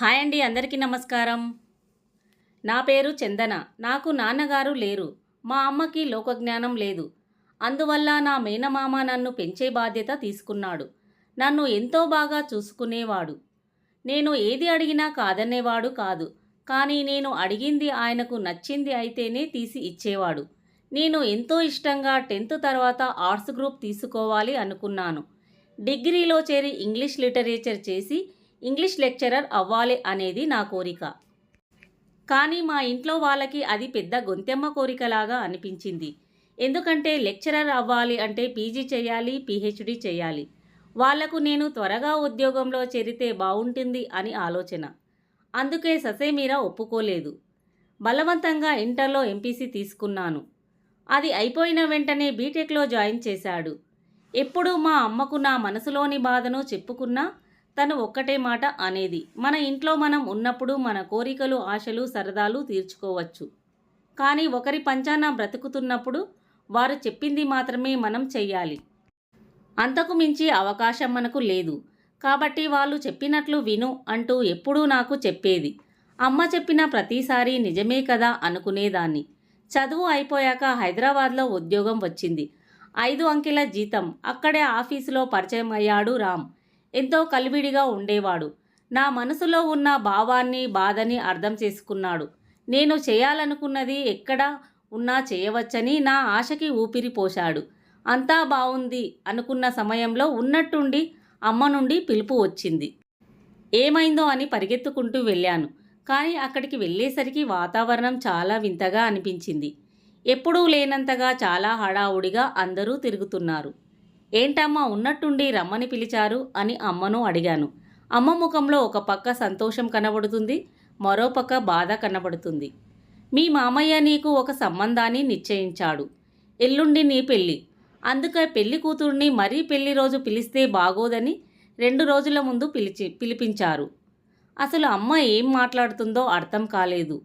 Hi అండి, అందరికీ నమస్కారం. నా పేరు చందన. నాకు నాన్నగారు లేరు. మా అమ్మకి లోకజ్ఞానం లేదు. అందువల్ల నా మేనమామ నన్ను పెంచే బాధ్యత తీసుకున్నాడు. నన్ను ఎంతో బాగా చూసుకునేవాడు. నేను ఏది అడిగినా కాదనేవాడు కాదు. కానీ నేను అడిగింది ఆయనకు నచ్చింది అయితేనే తీసి ఇచ్చేవాడు. నేను ఎంతో ఇష్టంగా 10th తర్వాత ఆర్ట్స్ గ్రూప్ తీసుకోవాలి అనుకున్నాను. డిగ్రీలో చేరి ఇంగ్లీష్ లిటరేచర్ చేసి ఇంగ్లీష్ లెక్చరర్ అవ్వాలి అనేది నా కోరిక. కానీ మా ఇంట్లో వాళ్ళకి అది పెద్ద గొంతెమ్మ కోరికలాగా అనిపించింది. ఎందుకంటే లెక్చరర్ అవ్వాలి అంటే పీజీ చేయాలి, పీహెచ్డీ చేయాలి. వాళ్లకు నేను త్వరగా ఉద్యోగంలో చేరితే బాగుంటుంది అని ఆలోచన. అందుకే ససేమిరా ఒప్పుకోలేదు. బలవంతంగా ఇంటర్లో ఎంపీసీ తీసుకున్నాను. అది అయిపోయిన వెంటనే బీటెక్లో జాయిన్ చేశాడు. ఎప్పుడూ మా అమ్మకు నా మనసులోని బాధను చెప్పుకున్నా తను ఒక్కటే మాట అనేది, మన ఇంట్లో మనం ఉన్నప్పుడు మన కోరికలు, ఆశలు, సరదాలు తీర్చుకోవచ్చు. కానీ ఒకరి పంచాన బ్రతుకుతున్నప్పుడు వారు చెప్పింది మాత్రమే మనం చెయ్యాలి. అంతకు మించి అవకాశం మనకు లేదు. కాబట్టి వాళ్ళు చెప్పినట్లు విను అంటూ ఎప్పుడూ నాకు చెప్పేది. అమ్మ చెప్పిన ప్రతిసారి నిజమే కదా అనుకునేదాన్ని. చదువు అయిపోయాక హైదరాబాద్లో ఉద్యోగం వచ్చింది. 5 అంకెల జీతం. అక్కడే ఆఫీసులో పరిచయం అయ్యాడు రామ్. ఎంతో కలివిడిగా ఉండేవాడు. నా మనసులో ఉన్న భావాన్ని, బాధని అర్థం చేసుకున్నాడు. నేను చేయాలనుకున్నది ఎక్కడ ఉన్నా చేయవచ్చని నా ఆశకి ఊపిరి పోశాడు. అంతా బావుంది అనుకున్న సమయంలో ఉన్నట్టుండి అమ్మ నుండి పిలుపు వచ్చింది. ఏమైందో అని పరిగెత్తుకుంటూ వెళ్ళాను. కానీ అక్కడికి వెళ్ళేసరికి వాతావరణం చాలా వింతగా అనిపించింది. ఎప్పుడూ లేనంతగా చాలా హడావుడిగా అందరూ తిరుగుతున్నారు. ఏంటమ్మా ఉన్నట్టుండి రమ్మని పిలిచారు అని అమ్మను అడిగాను. అమ్మ ముఖంలో ఒక పక్క సంతోషం కనబడుతుంది, మరో పక్క బాధ కనబడుతుంది. మీ మామయ్య నీకు ఒక సంబంధాన్ని నిశ్చయించాడు. ఎల్లుండి నీ పెళ్ళి. అందుకే పెళ్లి కూతుర్ని మరీ పెళ్లి రోజు పిలిస్తే బాగోదని 2 రోజుల ముందు పిలిపించారు. అసలు అమ్మ ఏం మాట్లాడుతుందో అర్థం కాలేదు.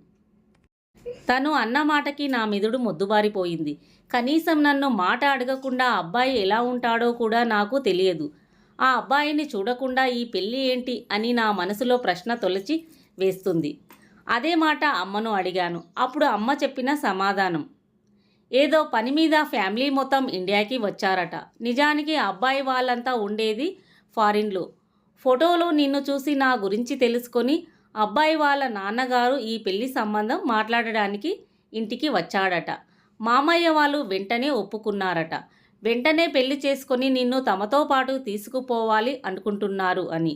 తను అన్న మాటకి నా మెదడు మొద్దుబారిపోయింది. కనీసం నన్ను మాట అడగకుండా అబ్బాయి ఎలా ఉంటాడో కూడా నాకు తెలియదు. ఆ అబ్బాయిని చూడకుండా ఈ పెళ్ళి ఏంటి అని నా మనసులో ప్రశ్న తొలచి వేస్తుంది. అదే మాట అమ్మను అడిగాను. అప్పుడు అమ్మ చెప్పిన సమాధానం, ఏదో పని మీద ఫ్యామిలీ మొత్తం ఇండియాకి వచ్చారట. నిజానికి అబ్బాయి వాళ్ళంతా ఉండేది ఫారిన్లో. ఫోటోలో నిన్ను చూసి నా గురించి తెలుసుకొని అబ్బాయి వాళ్ళ నాన్నగారు ఈ పెళ్లి సంబంధం మాట్లాడడానికి ఇంటికి వచ్చాడట. మామయ్య వాళ్ళు వెంటనే ఒప్పుకున్నారట. వెంటనే పెళ్లి చేసుకొని నిన్ను తమతో పాటు తీసుకుపోవాలి అనుకుంటున్నారు అని.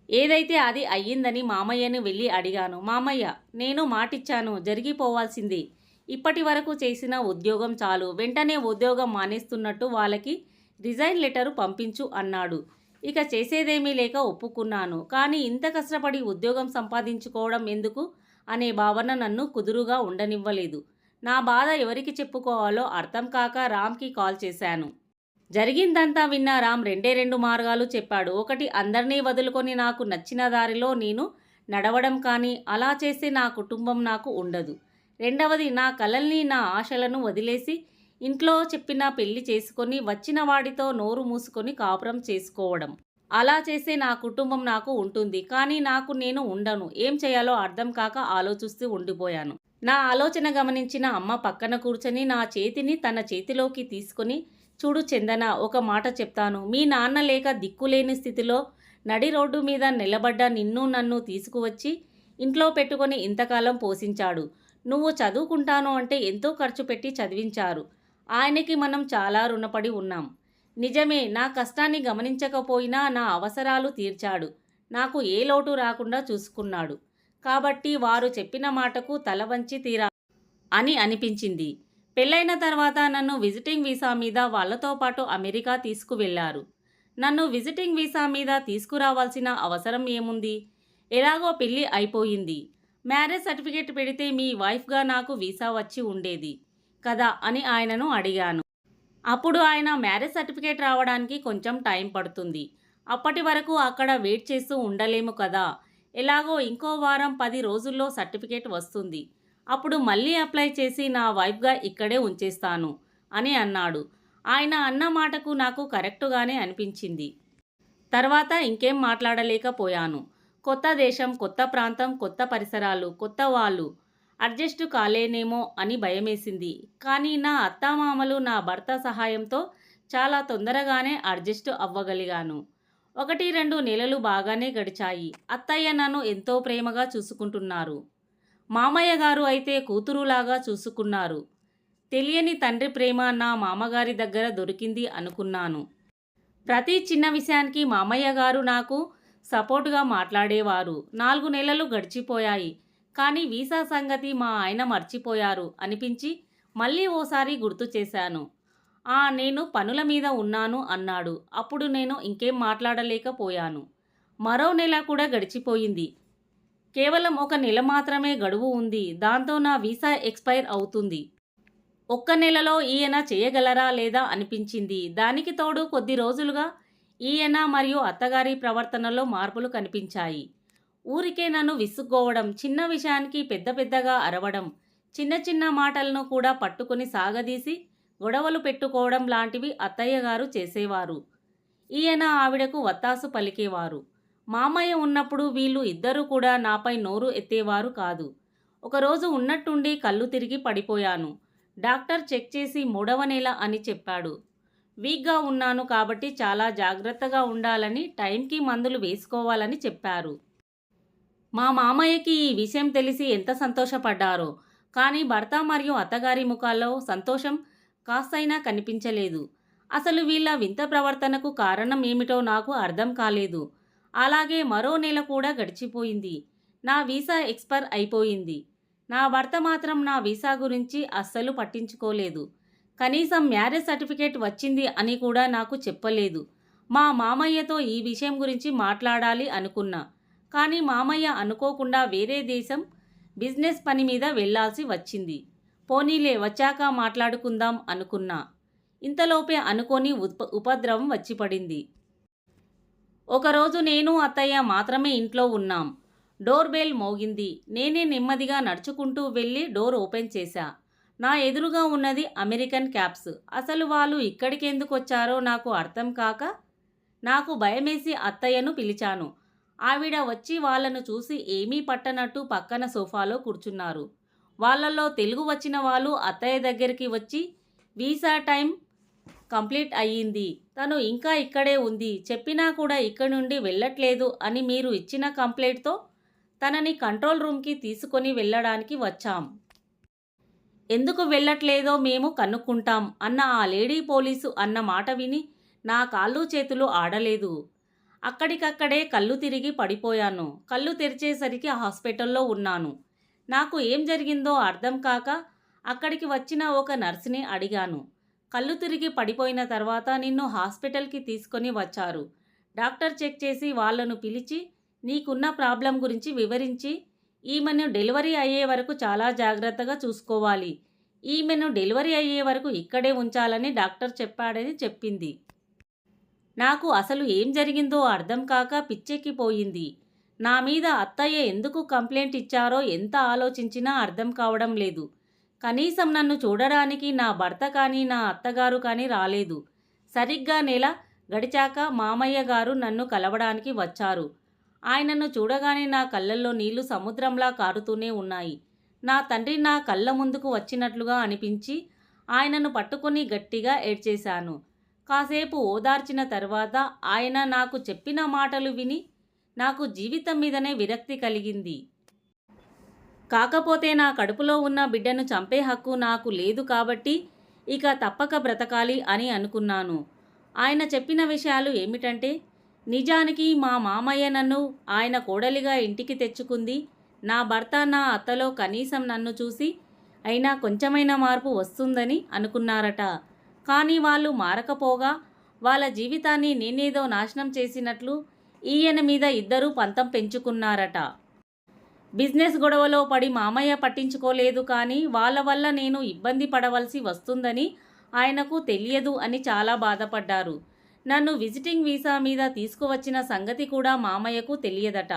ఏదైతే అది అయ్యిందని మామయ్యని వెళ్ళి అడిగాను. మామయ్య, నేను మాటిచ్చాను, జరిగిపోవాల్సింది. ఇప్పటి వరకు చేసిన ఉద్యోగం చాలు. వెంటనే ఉద్యోగం మానేస్తున్నట్టు వాళ్ళకి రిజైన్ లెటరు పంపించు అన్నాడు. ఇక చేసేదేమీ లేక ఒప్పుకున్నాను. కానీ ఇంత కష్టపడి ఉద్యోగం సంపాదించుకోవడం ఎందుకు అనే భావన నన్ను కుదురుగా ఉండనివ్వలేదు. నా బాధ ఎవరికి చెప్పుకోవాలో అర్థం కాక రామ్కి కాల్ చేశాను. జరిగిందంతా విన్న రామ్ 2 మార్గాలు చెప్పాడు. ఒకటి, అందరినీ వదులుకొని నాకు నచ్చిన దారిలో నేను నడవడం, కానీ అలా చేస్తే నా కుటుంబం నాకు ఉండదు. రెండవది, నా కలల్ని, నా ఆశలను వదిలేసి ఇంట్లో చెప్పిన పెళ్లి చేసుకొని వచ్చిన వాడితో నోరు మూసుకొని కాపురం చేసుకోవడం. అలా చేస్తే నా కుటుంబం నాకు ఉంటుంది, కానీ నాకు నేను ఉండను. ఏం చేయాలో అర్థం కాక ఆలోచిస్తూ ఉండిపోయాను. నా ఆలోచన గమనించిన అమ్మ పక్కన కూర్చొని నా చేతిని తన చేతిలోకి తీసుకొని, చూడు చందన, ఒక మాట చెప్తాను. మీ నాన్న లేక దిక్కులేని స్థితిలో నడి రోడ్డు మీద నిలబడ్డ నిన్ను నన్ను తీసుకువచ్చి ఇంట్లో పెట్టుకొని ఇంతకాలం పోషించాడు. నువ్వు చదువుకుంటాను అంటే ఎంతో ఖర్చు పెట్టి చదివించారు. ఆయనకి మనం చాలా రుణపడి ఉన్నాం. నిజమే, నా కష్టాన్ని గమనించకపోయినా నా అవసరాలు తీర్చాడు. నాకు ఏ లోటు రాకుండా చూసుకున్నాడు. కాబట్టి వారు చెప్పిన మాటకు తల వంచి తీరా అని అనిపించింది. పెళ్ళైన తర్వాత నన్ను విజిటింగ్ వీసా మీద వాళ్ళతో పాటు అమెరికా తీసుకువెళ్లారు. నన్ను విజిటింగ్ వీసా మీద తీసుకురావాల్సిన అవసరం ఏముంది? ఎలాగో పెళ్ళి అయిపోయింది. మ్యారేజ్ సర్టిఫికేట్ పెడితే మీ వైఫ్గా నాకు వీసా వచ్చి ఉండేది కదా అని ఆయనను అడిగాను. అప్పుడు ఆయన, మ్యారేజ్ సర్టిఫికేట్ రావడానికి కొంచెం టైం పడుతుంది. అప్పటి వరకు అక్కడ వెయిట్ చేస్తూ ఉండలేము కదా. ఎలాగో ఇంకో వారం 10 రోజుల్లో సర్టిఫికేట్ వస్తుంది. అప్పుడు మళ్ళీ అప్లై చేసి నా వైఫ్గా ఇక్కడే ఉంచేస్తాను అని అన్నాడు. ఆయన అన్న మాటకు నాకు కరెక్టుగానే అనిపించింది. తర్వాత ఇంకేం మాట్లాడలేకపోయాను. కొత్త దేశం, కొత్త ప్రాంతం, కొత్త పరిసరాలు, కొత్త వాళ్ళు. అడ్జస్ట్ కాలేనేమో అని భయమేసింది. కానీ నా అత్తామామలు, నా భర్త సహాయంతో చాలా తొందరగానే అడ్జస్ట్ అవ్వగలిగాను. 1, 2 నెలలు బాగానే గడిచాయి. అత్తయ్య నన్ను ఎంతో ప్రేమగా చూసుకుంటున్నారు. మామయ్య గారు అయితే కూతురులాగా చూసుకున్నారు. తెలియని తండ్రి ప్రేమ నా మామగారి దగ్గర దొరికింది అనుకున్నాను. ప్రతి చిన్న విషయానికి మామయ్య గారు నాకు సపోర్టుగా మాట్లాడేవారు. 4 నెలలు గడిచిపోయాయి. కానీ వీసా సంగతి మా ఆయన మర్చిపోయారు అనిపించి మళ్ళీ ఓసారి గుర్తు చేశాను. నేను పనుల మీద ఉన్నాను అన్నాడు. అప్పుడు నేను ఇంకేం మాట్లాడలేకపోయాను. మరో నెల కూడా గడిచిపోయింది. కేవలం 1 నెల మాత్రమే గడువు ఉంది. దాంతో నా వీసా ఎక్స్పైర్ అవుతుంది. 1 నెలలో ఈయన చేయగలరా లేదా అనిపించింది. దానికి తోడు కొద్ది రోజులుగా ఈయన మరియు అత్తగారి ప్రవర్తనలో మార్పులు కనిపించాయి. ఊరికే నన్ను విసుక్కోవడం, చిన్న విషయానికి పెద్ద పెద్దగా అరవడం, చిన్న చిన్న మాటలను కూడా పట్టుకొని సాగదీసి గొడవలు పెట్టుకోవడం లాంటివి అత్తయ్య గారు చేసేవారు. ఈయన ఆవిడకు వత్తాసు పలికేవారు. మామయ్య ఉన్నప్పుడు వీళ్ళు ఇద్దరూ కూడా నాపై నోరు ఎత్తేవారు కాదు. ఒకరోజు ఉన్నట్టుండి కళ్ళు తిరిగి పడిపోయాను. డాక్టర్ చెక్ చేసి 3వ నెల అని చెప్పాడు. వీక్గా ఉన్నాను కాబట్టి చాలా జాగ్రత్తగా ఉండాలని, టైంకి మందులు వేసుకోవాలని చెప్పారు. మా మామయ్యకి ఈ విషయం తెలిసి ఎంత సంతోషపడ్డారో. కానీ భర్త మరియు అత్తగారి ముఖాల్లో సంతోషం కాస్తైనా కనిపించలేదు. అసలు వీళ్ళ వింత ప్రవర్తనకు కారణం ఏమిటో నాకు అర్థం కాలేదు. అలాగే మరో నెల కూడా గడిచిపోయింది. నా వీసా ఎక్స్పైర్ అయిపోయింది. నా భర్త మాత్రం నా వీసా గురించి అస్సలు పట్టించుకోలేదు. కనీసం మ్యారేజ్ సర్టిఫికేట్ వచ్చింది అని కూడా నాకు చెప్పలేదు. మా మామయ్యతో ఈ విషయం గురించి మాట్లాడాలి అనుకున్నా. కానీ మామయ్య అనుకోకుండా వేరే దేశం బిజినెస్ పని మీద వెళ్ళాల్సి వచ్చింది. పోనీలే వచ్చాక మాట్లాడుకుందాం అనుకున్నా. ఇంతలోపే అనుకోని ఉపద్రవం వచ్చి పడింది. ఒకరోజు నేను అత్తయ్య మాత్రమే ఇంట్లో ఉన్నాం. డోర్ బెల్ మోగింది. నేనే నెమ్మదిగా నడుచుకుంటూ వెళ్ళి డోర్ ఓపెన్ చేశా. నా ఎదురుగా ఉన్నది అమెరికన్ క్యాప్స్. అసలు వాళ్ళు ఇక్కడికెందుకు వచ్చారో నాకు అర్థం కాక నాకు భయమేసి అత్తయ్యను పిలిచాను. ఆవిడ వచ్చి వాళ్ళను చూసి ఏమీ పట్టనట్టు పక్కన సోఫాలో కూర్చున్నారు. వాళ్ళల్లో తెలుగు వచ్చిన వాళ్ళు అత్తయ్య దగ్గరికి వచ్చి వీసా టైం కంప్లీట్ అయ్యింది, తను ఇంకా ఇక్కడే ఉంది, చెప్పినా కూడా ఇక్కడి నుండి వెళ్ళట్లేదు అని మీరు ఇచ్చిన కంప్లైంట్తో తనని కంట్రోల్ రూమ్కి తీసుకొని వెళ్ళడానికి వచ్చాం. ఎందుకు వెళ్ళట్లేదో మేము కనుక్కుంటాం అన్న ఆ లేడీ పోలీసు అన్న మాట విని నా కాళ్ళు చేతులు ఆడలేదు. అక్కడికక్కడే కళ్ళు తిరిగి పడిపోయాను. కళ్ళు తెరిచేసరికి హాస్పిటల్లో ఉన్నాను. నాకు ఏం జరిగిందో అర్థం కాక అక్కడికి వచ్చిన ఒక నర్సుని అడిగాను. కళ్ళు తిరిగి పడిపోయిన తర్వాత నిన్ను హాస్పిటల్కి తీసుకొని వచ్చారు. డాక్టర్ చెక్ చేసి వాళ్ళను పిలిచి నీకున్న ప్రాబ్లం గురించి వివరించి ఈమెను డెలివరీ అయ్యే వరకు చాలా జాగ్రత్తగా చూసుకోవాలి, ఈమెను డెలివరీ అయ్యే వరకు ఇక్కడే ఉంచాలని డాక్టర్ చెప్పాడని చెప్పింది. నాకు అసలు ఏం జరిగిందో అర్థం కాక పిచ్చెక్కిపోయింది. నా మీద అత్తయ్య ఎందుకు కంప్లైంట్ ఇచ్చారో ఎంత ఆలోచించినా అర్థం కావడం లేదు. కనీసం నన్ను చూడడానికి నా భర్త కానీ నా అత్తగారు కానీ రాలేదు. సరిగ్గా నెల గడిచాక మామయ్య గారు నన్ను కలవడానికి వచ్చారు. ఆయనను చూడగానే నా కళ్ళల్లో నీళ్లు సముద్రంలా కారుతూనే ఉన్నాయి. నా తండ్రి నా కళ్ళ ముందుకు వచ్చినట్లుగా అనిపించి ఆయనను పట్టుకొని గట్టిగా ఏడ్చేశాను. కాసేపు ఓదార్చిన తర్వాత ఆయన నాకు చెప్పిన మాటలు విని నాకు జీవితం మీదనే విరక్తి కలిగింది. కాకపోతే నా కడుపులో ఉన్న బిడ్డను చంపే హక్కు నాకు లేదు కాబట్టి ఇక తప్పక బ్రతకాలి అని అనుకున్నాను. ఆయన చెప్పిన విషయాలు ఏమిటంటే, నిజానికి మా మామయ్య నన్ను ఆయన కోడలిగా ఇంటికి తెచ్చుకుంది నా భర్త నా అత్తలో కనీసం నన్ను చూసి అయినా కొంచెమైనా మార్పు వస్తుందని అనుకున్నారట. కానీ వాళ్ళు మారకపోగా వాళ్ళ జీవితాన్ని నేనేదో నాశనం చేసినట్లు ఈయన మీద ఇద్దరూ పంతం పెంచుకున్నారట. బిజినెస్ గొడవలో పడి మామయ్య పట్టించుకోలేదు, కానీ వాళ్ళ వల్ల నేను ఇబ్బంది పడవలసి వస్తుందని ఆయనకు తెలియదు అని చాలా బాధపడ్డారు. నన్ను విజిటింగ్ వీసా మీద తీసుకువచ్చిన సంగతి కూడా మామయ్యకు తెలియదట.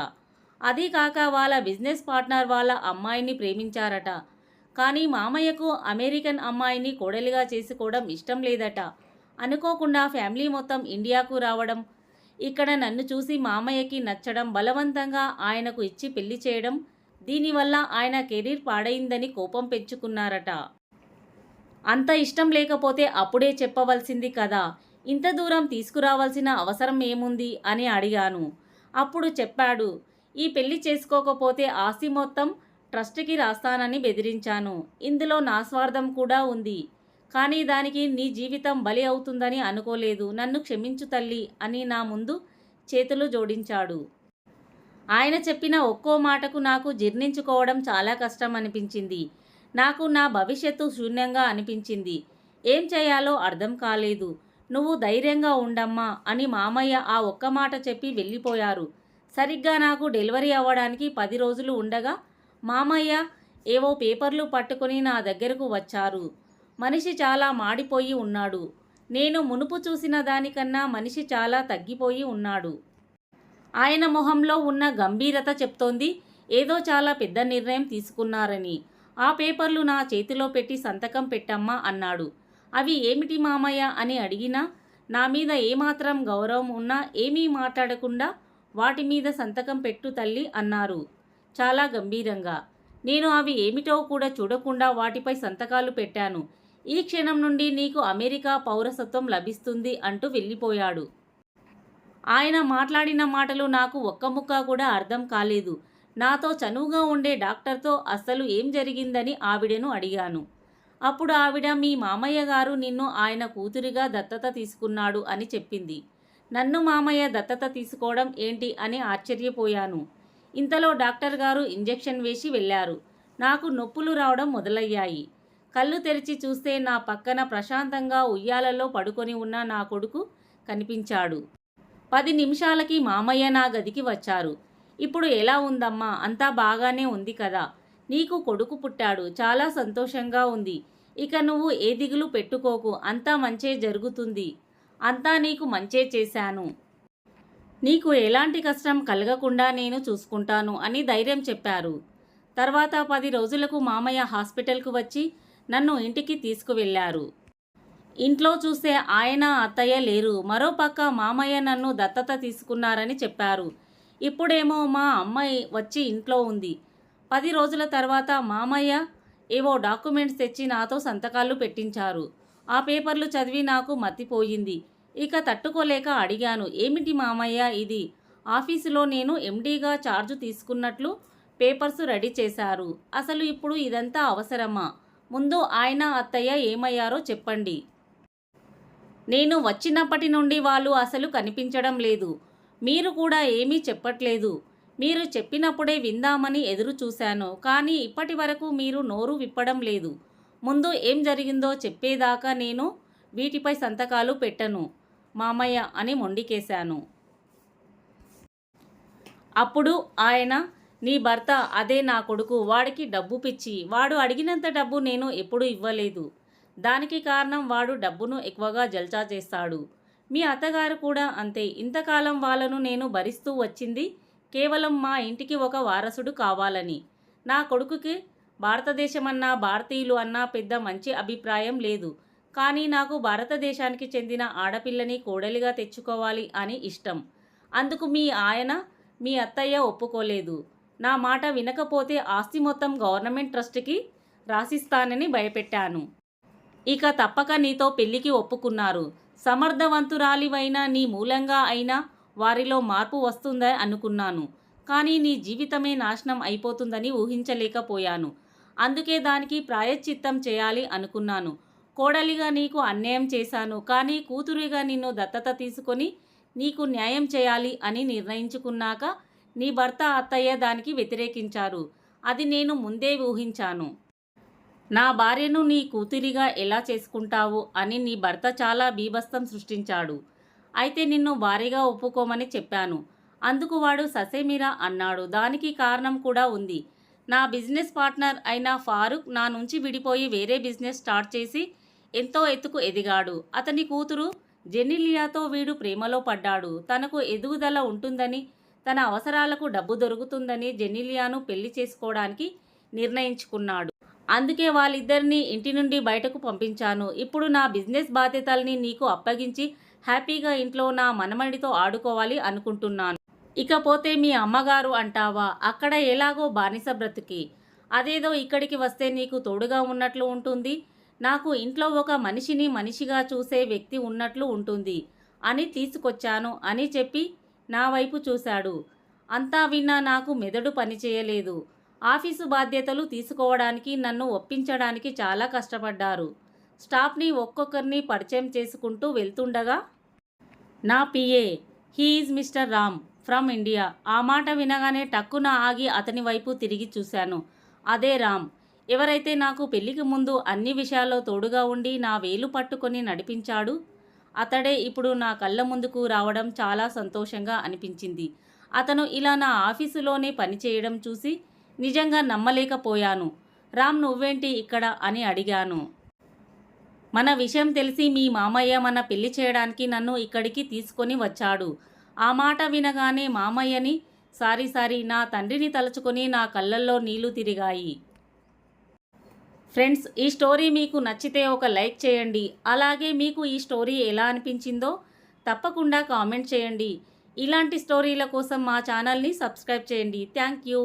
అదీ కాక వాళ్ళ బిజినెస్ పార్ట్నర్ వాళ్ళ అమ్మాయిని ప్రేమించారట. కానీ మామయ్యకు అమెరికన్ అమ్మాయిని కోడలిగా చేసుకోవడం ఇష్టం లేదట. అనుకోకుండా ఫ్యామిలీ మొత్తం ఇండియాకు రావడం, ఇక్కడ నన్ను చూసి మామయ్యకి నచ్చడం, బలవంతంగా ఆయనకు ఇచ్చి పెళ్లి చేయడం, దీనివల్ల ఆయన కెరీర్ పాడైందని కోపం పెంచుకున్నారట. అంత ఇష్టం లేకపోతే అప్పుడే చెప్పవలసింది కదా, ఇంత దూరం తీసుకురావాల్సిన అవసరం ఏముంది అని అడిగాను. అప్పుడు చెప్పాడు, ఈ పెళ్లి చేసుకోకపోతే ఆస్తి మొత్తం ట్రస్ట్కి రాస్తానని బెదిరించాను. ఇందులో నా స్వార్థం కూడా ఉంది. కానీ దానికి నీ జీవితం బలి అవుతుందని అనుకోలేదు. నన్ను క్షమించు తల్లి అని నా ముందు చేతులు జోడించాడు. ఆయన చెప్పిన ఒక్కో మాటకు నాకు జీర్ణించుకోవడం చాలా కష్టం అనిపించింది. నాకు నా భవిష్యత్తు శూన్యంగా అనిపించింది. ఏం చేయాలో అర్థం కాలేదు. నువ్వు ధైర్యంగా ఉండమ్మా అని మామయ్య ఆ ఒక్క మాట చెప్పి వెళ్ళిపోయారు. సరిగ్గా నాకు డెలివరీ అవ్వడానికి 10 రోజులు ఉండగా మామయ్య ఏవో పేపర్లు పట్టుకొని నా దగ్గరకు వచ్చారు. మనిషి చాలా మాడిపోయి ఉన్నాడు. నేను మునుపు చూసిన దానికన్నా మనిషి చాలా తగ్గిపోయి ఉన్నాడు. ఆయన మొహంలో ఉన్న గంభీరత చెప్తోంది ఏదో చాలా పెద్ద నిర్ణయం తీసుకున్నారని. ఆ పేపర్లు నా చేతిలో పెట్టి సంతకం పెట్టమ్మా అన్నాడు. అవి ఏమిటి మామయ్య అని అడిగినా, నా మీద ఏమాత్రం గౌరవం ఉన్నా ఏమీ మాట్లాడకుండా వాటి మీద సంతకం పెట్టు తల్లి అన్నారు చాలా గంభీరంగా. నేను అవి ఏమిటో కూడా చూడకుండా వాటిపై సంతకాలు పెట్టాను. ఈ క్షణం నుండి నీకు అమెరికా పౌరసత్వం లభిస్తుంది అంటూ వెళ్ళిపోయాడు. ఆయన మాట్లాడిన మాటలు నాకు ఒక్క ముక్క కూడా అర్థం కాలేదు. నాతో చనువుగా ఉండే డాక్టర్తో అస్సలు ఏం జరిగిందని ఆవిడను అడిగాను. అప్పుడు ఆవిడ, మీ మామయ్య గారు నిన్ను ఆయన కూతురిగా దత్తత తీసుకున్నాడు అని చెప్పింది. నన్ను మామయ్య దత్తత తీసుకోవడం ఏంటి అని ఆశ్చర్యపోయాను. ఇంతలో డాక్టర్ గారు ఇంజెక్షన్ వేసి వెళ్ళారు. నాకు నొప్పులు రావడం మొదలయ్యాయి. కళ్ళు తెరిచి చూస్తే నా పక్కన ప్రశాంతంగా ఉయ్యాలలో పడుకొని ఉన్న నా కొడుకు కనిపించాడు. 10 నిమిషాలకి మామయ్య నా గదికి వచ్చారు. ఇప్పుడు ఎలా ఉందమ్మా, అంతా బాగానే ఉంది కదా, నీకు కొడుకు పుట్టాడు, చాలా సంతోషంగా ఉంది. ఇక నువ్వు ఏ దిగులు పెట్టుకోకు, అంతా మంచే జరుగుతుంది, అంతా నీకు మంచే చేశాను, నీకు ఎలాంటి కష్టం కలగకుండా నేను చూసుకుంటాను అని ధైర్యం చెప్పారు. తర్వాత 10 రోజులకు మామయ్య హాస్పిటల్కు వచ్చి నన్ను ఇంటికి తీసుకువెళ్ళారు. ఇంట్లో చూస్తే ఆయన అత్తయ్య లేరు. మరోపక్క మామయ్య నన్ను దత్తత తీసుకున్నారని చెప్పారు. ఇప్పుడేమో మా అమ్మాయి వచ్చి ఇంట్లో ఉంది. 10 రోజుల తర్వాత మామయ్య ఏవో డాక్యుమెంట్స్ తెచ్చి నాతో సంతకాలు పెట్టించారు. ఆ పేపర్లు చదివి నాకు మతిపోయింది. ఇక తట్టుకోలేక అడిగాను, ఏమిటి మామయ్య ఇది? ఆఫీసులో నేను ఎండీగా ఛార్జ్ తీసుకున్నట్లు పేపర్స్ రెడీ చేశారు. అసలు ఇప్పుడు ఇదంతా అవసరమా? ముందు ఆయన అత్తయ్య ఏమయ్యారో చెప్పండి. నేను వచ్చినప్పటి నుండి వాళ్ళు అసలు కనిపించడం లేదు. మీరు కూడా ఏమీ చెప్పట్లేదు. మీరు చెప్పినప్పుడే విందామని ఎదురు చూశాను. కానీ ఇప్పటి వరకు మీరు నోరు విప్పడం లేదు. ముందు ఏం జరిగిందో చెప్పేదాకా నేను వీటిపై సంతకాలు పెట్టను మామయ్య అని మొండికేశాను. అప్పుడు ఆయన, నీ భర్త అదే నా కొడుకు, వాడికి డబ్బు పిచ్చి, వాడు అడిగినంత డబ్బు నేను ఎప్పుడూ ఇవ్వలేదు. దానికి కారణం వాడు డబ్బును ఎక్కువగా జల్సా చేస్తాడు. మీ అత్తగారు కూడా అంతే. ఇంతకాలం వాళ్ళను నేను భరిస్తూ వచ్చింది కేవలం మా ఇంటికి ఒక వారసుడు కావాలని. నా కొడుకుకి భారతదేశమన్నా భారతీయులు అన్నా పెద్ద మంచి అభిప్రాయం లేదు. కానీ నాకు భారతదేశానికి చెందిన ఆడపిల్లని కోడలిగా తెచ్చుకోవాలి అని ఇష్టం. అందుకు మీ ఆయన, మీ అత్తయ్య ఒప్పుకోలేదు. నా మాట వినకపోతే ఆస్తి మొత్తం గవర్నమెంట్ ట్రస్ట్కి రాసిస్తానని భయపెట్టాను. ఇక తప్పక నీతో పెళ్లికి ఒప్పుకున్నారు. సమర్థవంతురాలివైన నీ మూలంగా అయినా వారిలో మార్పు వస్తుందని అనుకున్నాను. కానీ నీ జీవితమే నాశనం అయిపోతుందని ఊహించలేకపోయాను. అందుకే దానికి ప్రాయశ్చిత్తం చేయాలి అనుకున్నాను. కోడలిగా నీకు అన్యాయం చేశాను. కానీ కూతురిగా నిన్ను దత్తత తీసుకొని నీకు న్యాయం చేయాలి అని నిర్ణయించుకున్నాక నీ భర్త అత్తయ్య దానికి వ్యతిరేకించారు. అది నేను ముందే ఊహించాను. నా భార్యను నీ కూతురిగా ఎలా చేసుకుంటావు అని నీ భర్త చాలా బీభత్సం సృష్టించాడు. అయితే నిన్ను భార్యగా ఒప్పుకోమని చెప్పాను. అందుకు వాడు ససేమిరా అన్నాడు. దానికి కారణం కూడా ఉంది. నా బిజినెస్ పార్ట్నర్ అయిన ఫారూక్ నా నుంచి విడిపోయి వేరే బిజినెస్ స్టార్ట్ చేసి ఎంతో ఎత్తుకు ఎదిగాడు. అతని కూతురు జెనిలియాతో వీడు ప్రేమలో పడ్డాడు. తనకు ఎదుగుదల ఉంటుందని, తన అవసరాలకు డబ్బు దొరుకుతుందని జెనిలియాను పెళ్లి చేసుకోవడానికి నిర్ణయించుకున్నాడు. అందుకే వాళ్ళిద్దరినీ ఇంటి నుండి బయటకు పంపించాను. ఇప్పుడు నా బిజినెస్ బాధ్యతల్ని నీకు అప్పగించి హ్యాపీగా ఇంట్లో నా మనమడితో ఆడుకోవాలి అనుకుంటున్నాను. ఇకపోతే మీ అమ్మగారు అంటావా, అక్కడ ఎలాగో బానిస బ్రతుకి. అదేదో ఇక్కడికి వస్తే నీకు తోడుగా ఉన్నట్లు ఉంటుంది. నాకు ఇంట్లో ఒక మనిషిని మనిషిగా చూసే వ్యక్తి ఉన్నట్లు ఉంటుంది అని తీసుకొచ్చాను అని చెప్పి నా వైపు చూశాడు. అంతా విన్నా నాకు మెదడు పనిచేయలేదు. ఆఫీసు బాధ్యతలు తీసుకోవడానికి నన్ను ఒప్పించడానికి చాలా కష్టపడ్డారు. స్టాఫ్ని ఒక్కొక్కరిని పరిచయం చేసుకుంటూ వెళ్తుండగా నా PA, he is mister Ram from India. ఆ మాట వినగానే టక్కున ఆగి అతని వైపు తిరిగి చూశాను. అదే రామ్, ఎవరైతే నాకు పెళ్లికి ముందు అన్ని విషయాల్లో తోడుగా ఉండి నా వేలు పట్టుకొని నడిపించాడు. అతడే ఇప్పుడు నా కళ్ళ ముందుకు రావడం చాలా సంతోషంగా అనిపించింది. అతను ఇలా నా ఆఫీసులోనే పనిచేయడం చూసి నిజంగా నమ్మలేకపోయాను. రామ్, నువ్వేంటి ఇక్కడ అని అడిగాను. మన విషయం తెలిసి మీ మామయ్య మన పెళ్లి చేయడానికి నన్ను ఇక్కడికి తీసుకొని వచ్చాడు. ఆ మాట వినగానే మామయ్యని సారీ నా తండ్రిని తలుచుకొని నా కళ్ళల్లో నీళ్లు తిరిగాయి. ఫ్రెండ్స్, ఈ స్టోరీ మీకు నచ్చితే ఒక లైక్ చేయండి. అలాగే మీకు ఈ స్టోరీ ఎలా అనిపించిందో తప్పకుండా కామెంట్ చేయండి. ఇలాంటి స్టోరీల కోసం మా ఛానల్ని సబ్స్క్రైబ్ చేయండి. Thank you.